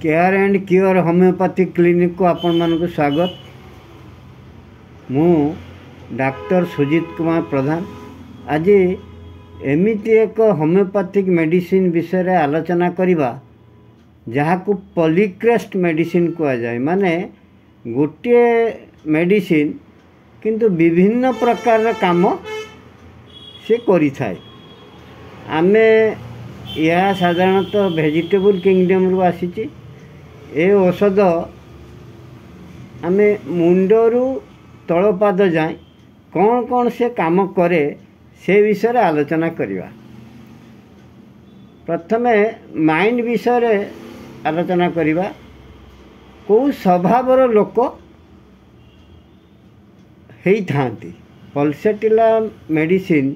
Care and cure homeopathy clinic को आपण मानक स्वागत। मु डॉक्टर सुजीत कुमार प्रधान आज एमिति एक होम्योपैथिक मेडिसिन विषय रे आलोचना करिबा जहाँ को पॉलीक्रेस्ट मेडिसिन कहा जाए। माने गोटे मेडिसिन किंतु विभिन्न प्रकार काम से करि थाए। आमे यह साधारणतः वेजिटेबल किंगडम रु आसीची। ए औषध आमे मुंडरू तलपाद जाए कौन कौन से काम करे से विषय आलोचना करिवा। प्रथमे माइंड विषय आलोचना करिवा। को स्वभावर लोक हेई थांती। पल्सेटिला मेडिसिन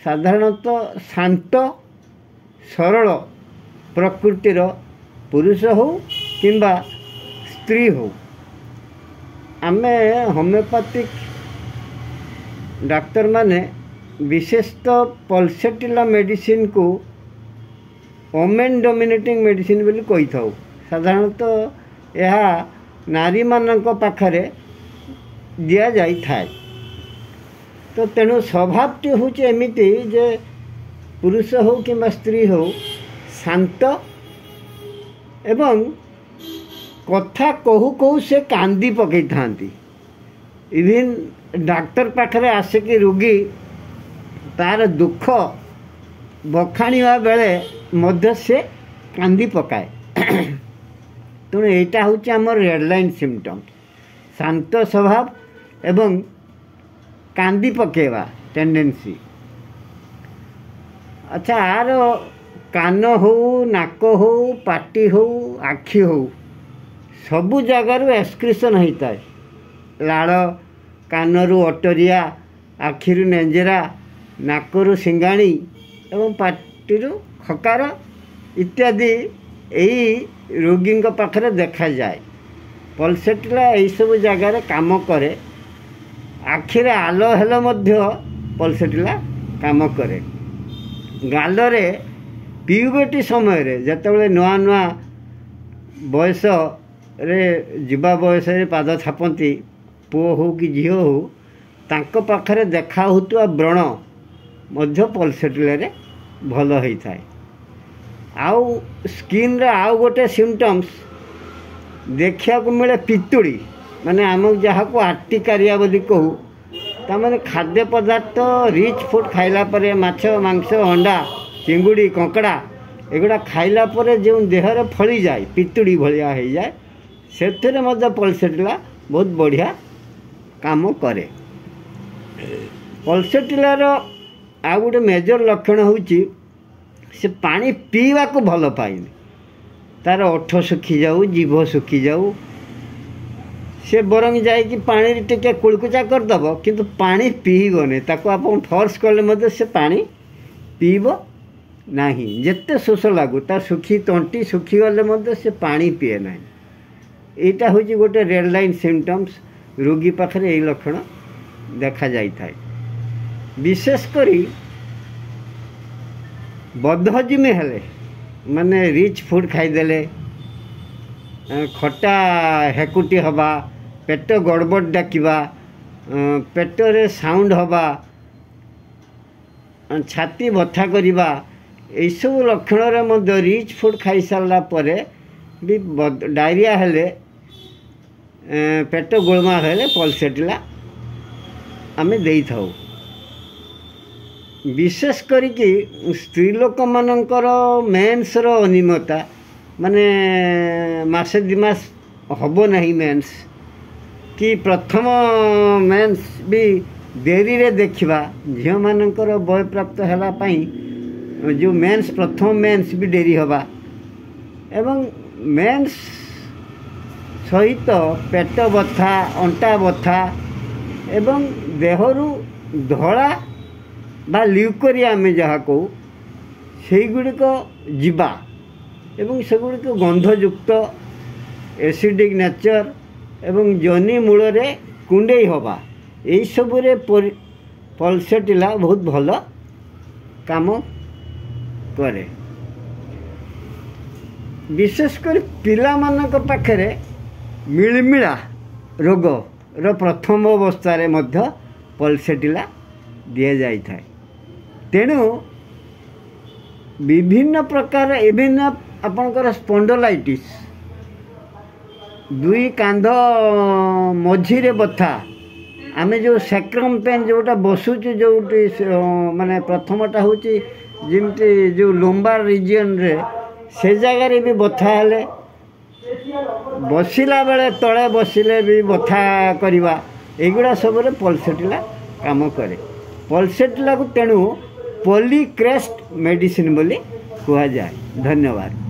साधारणतः शांत सरल प्रकृतिर पुरुष हो किंबा स्त्री हो। आमे होम्योपैथिक डाक्तर माने विशेषतः पल्सेटिला मेडिसिन को ओमेन डोमिनेटिंग मेडिसिन बोली कही था। साधारणतः यह नारी मानक पाखरे दिया जाई थाए। तो तेणु स्वभावटी हूँ एमिति जे पुरुष हो कि स्त्री हो शांत एवं कथा कहू कहू से कांदी पकई थांती। इवन डॉक्टर पाखरे आसिकी रोगी तार दुख बखाणिवा बेले मध्य से कांदी पकाए। तेणु यहाँ हूँ आमर रेड लाइन सिम्पटम शांत स्वभाव एवं कांदी पकेवा टेंडेंसी। अच्छा आर कान हो नाक हो पाटी हो आखि हो सबु जगार एक्सक्रीशन होता है। लाड़ कानरू अटरिया आखिरु नेंजेरा नाकरू सिंगाणी एवं पाटीरू खकार इत्यादि यही रोगी पाखरे देखा जाए। पल्सेटिला यही सब जगार काम करे। आखिरे आलो हेलो मध्य पल्सेटिला काम करे। गालरे प्यूबर्टी समय रे जतबेले नुआ नुआ बयस रे जीवा बयस रे पाद छापती पुओ हो कि झील हो तांको पाखरे देखा होतुआ व्रण मध्य पल्सेटिला रे भल होता है। आउ स्किन रे आउ गोटे सिम्पटम्स देखा को मिले पितुड़ी। माने आम जहाँ को आर्टिकारिया बोली कहू तामाने खाद्य पदार्थ रिच फूड खाइला परे माछ मांस अंडा चिंगुड़ी कंकड़ा एगुड़ा खाइला परे जो देहरे फली जाए पितुड़ी भलिया हो जाए से मध्य पल्सेटिला बहुत बढ़िया काम करे। पल्सेटिलार आ गोटे मेजर लक्षण होची से पानी पीवा को भल पाइनी। तार ओठ सुखी जाऊ जीभ सुखी जाऊ से बरंग जाए पानी टिके कुलकुचा करदेव किंतु पानी पीबनी। ताको आप फोर्स कले से पानी पीब नहीं। जिते शोष लागू तार सुखी तंटी सुखी गले से पानी पीए ना। यहाँ हूँ गोटे रेड लाइन सिम्पटम्स रोगी पाखरे यही लक्षण देखा जाए। विशेषकर बदहजमी हेले माने रिच फूड खाईदेले खटा हेकुटी हवा पेट गड़बड़ डाकिबा पेटरे साउंड हवा छाती बथा करिबा यही सब लक्षण रे मध्य रिच फूड खाई सारला परे भी डायरिया हेले पेट गोलमाल हेले पल्सेटिला आमे देई थाउ। विशेष करिकी स्त्री लोक मानकर मेन्स रो अनियमितता माने मासे दिमास हबो नहीं मेन्स कि प्रथम मेन्स भी देरी रे देखिबा झील मानकर बय प्राप्त हैला पई जो मेन्स प्रथम मेन्स भी डेरी हवा एवं मेन्स सहित पेट बथा अंटा बथा एवं देहरु धड़ा बा ल्यूकोरिया आम जहाँ कहू से गुड़िक जीवा एवं से गुड़िक गंधयुक्त एसिडिक नेचर एवं जोनी मूल रे कुंडई हवा यही सबुरे पल्सेटिला बहुत भल काम करे। विशेषकर पिलामानक पाखरे मिलमिला रोगर प्रथम अवस्था मध्य पल्सेटिला दि जाए। तेणु विभिन्न प्रकार एवं आपणकर स्पॉन्डलाइटिस दुई कांध मझीरे बथा आमे जो सैक्रम पेन जोटा बसुची जो माने प्रथमटा हूँ जमती जो लोम्बार रिजन रे से जगार भी बथा हेले बसिला बेले तले बसिले भी बथा करवा एगुड़ा सब पल्सेटिला काम करे। पल्सेटिला को तेणु पॉलीक्रेस्ट मेडिसिन बोली कहा जाए। धन्यवाद।